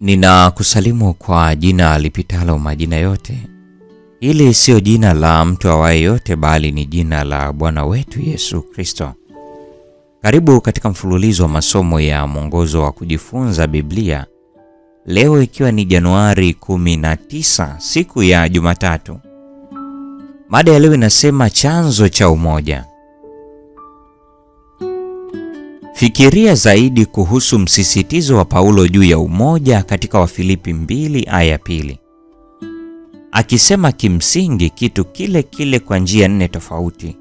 Ninakusalimu kwa jina lipitalo majina yote. Hili sio jina la mtu awaye yote, bali ni jina la Bwana wetu Yesu Kristo. Karibu katika mfululizo wa masomo ya mwongozo wa kujifunza Biblia. Leo ikiwa ni Januari 19, siku ya Jumatatu. Mada ya leo inasema chanzo cha umoja. Fikiria zaidi kuhusu msisitizo wa Paulo juu ya umoja katika Wafilipi 2 aya 2. Akisema kimsingi kitu kile kile kwa njia 4 tofauti.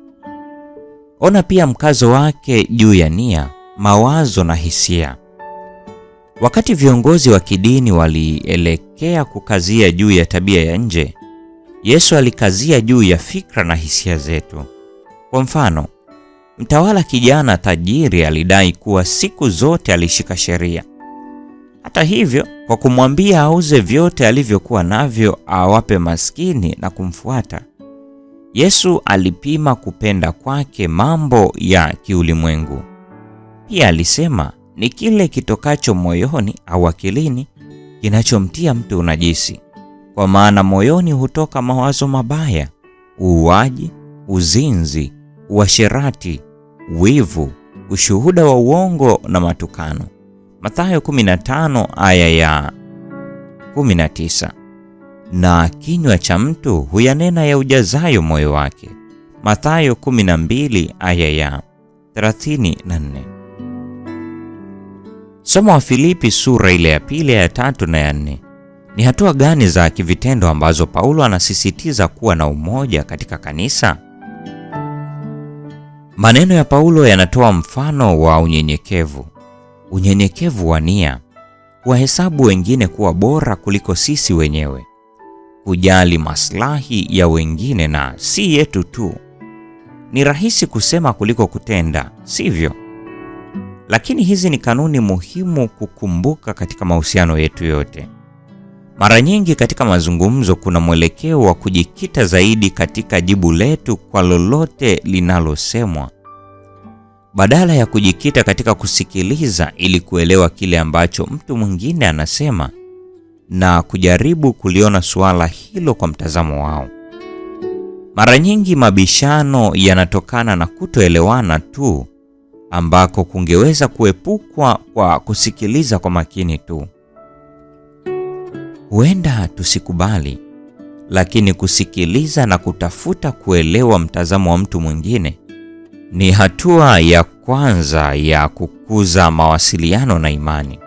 Ona pia mkazo wake juu ya nia, mawazo na hisia. Wakati viongozi wa kidini walielekea kukazia juu ya tabia ya nje, Yesu alikazia juu ya fikra na hisia zetu. Kwa mfano, mtawala kijana tajiri alidai kuwa siku zote alishika sheria. Hata hivyo, kwa kumwambia auze vyote alivyokuwa navyo awape maskini na kumfuata, Yesu alipima kupenda kwake mambo ya kiulimwengu. Pia alisema ni kile kitokacho moyoni au akilini kinachomtia mtu unajisi. Kwa maana moyoni hutoka mawazo mabaya, uuaji, uzinzi, uasherati, wivu, ushuhuda wa uongo na matukano. Mathayo 15 aya ya 19. Na kinywa cha mtu huyanena ya ujazayo moyo wake. Mathayo 12 aya ya 34. Soma Wafilipi sura ile ya 2 ya 3 na ya 4. Ni hatua gani za kivitendo ambazo Paulo anasisitiza kuwa na umoja katika kanisa? Maneno ya Paulo yanatoa mfano wa unyenyekevu. Unyenyekevu wa nia, kuwahesabu wengine kuwa bora kuliko sisi wenyewe, kujali maslahi ya wengine na si yetu tu. Ni rahisi kusema kuliko kutenda, sivyo? Lakini hizi ni kanuni muhimu kukumbuka katika mahusiano yetu yote. Mara nyingi katika mazungumzo kuna mwelekeo wa kujikita zaidi katika jibu letu kwa lolote linalosemwa, badala ya kujikita katika kusikiliza ili kuelewa kile ambacho mtu mwingine anasema na kujaribu kuliona suala hilo kwa mtazamo wao. Mara nyingi mabishano yanatokana na kutoelewana tu, ambako kungeweza kuepukwa kwa kusikiliza kwa makini tu. Huenda tusikubali, lakini kusikiliza na kutafuta kuelewa mtazamo wa mtu mwingine ni hatua ya kwanza ya kukuza mawasiliano na imani.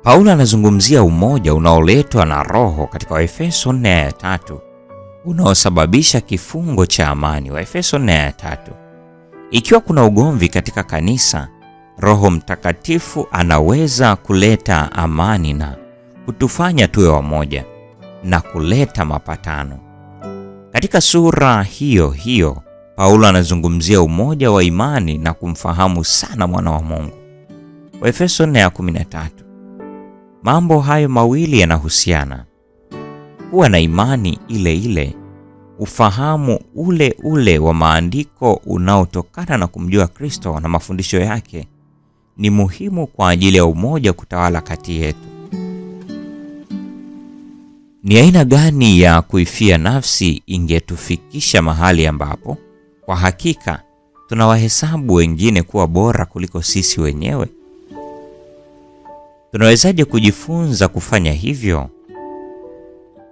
Paulo anazungumzia umoja unaoletwa na Roho katika Waefeso 4 aya 3, unaosababisha kifungo cha amani. Waefeso 4 aya 3. Ikiwa kuna ugomvi katika kanisa, Roho Mtakatifu anaweza kuleta amani na kutufanya tuwe wamoja na kuleta mapatano. Katika sura hiyo hiyo, Paulo anazungumzia umoja wa imani na kumfahamu sana mwana wa Mungu. Waefeso 4:13. Mambo hayo mawili yanahusiana: kuwa na imani ile ile, ufahamu ule ule wa maandiko unaotokana na kumjua Kristo na mafundisho yake ni muhimu kwa ajili ya umoja kutawala kati yetu. Ni aina gani ya kuifia nafsi ingetufikisha mahali ambapo kwa hakika tunawahesabu wengine kuwa bora kuliko sisi wenyewe? Tunawezaje kujifunza kufanya hivyo?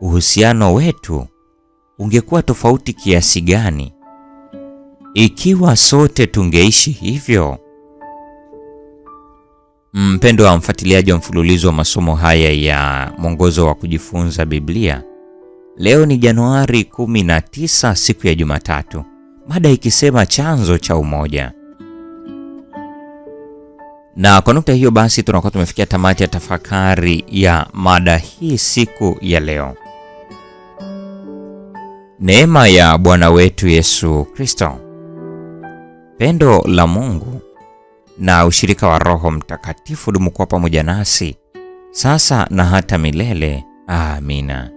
Uhusiano wetu ungekuwa tofauti kiasi gani ikiwa sote tungeishi hivyo? Mpendo wa mfuatiliaji wa mfululizo wa masomo haya ya mwongozo wa kujifunza Biblia, leo ni Januari 19, siku ya Jumatatu, mada ikisema chanzo cha umoja. Na kwa nukta hiyo basi tunakuwa tumefikia tamati ya tafakari ya mada hii siku ya leo. Neema ya Bwana wetu Yesu Kristo, pendo la Mungu na ushirika wa Roho Mtakatifu dumu kwa pamoja nasi sasa na hata milele. Amina.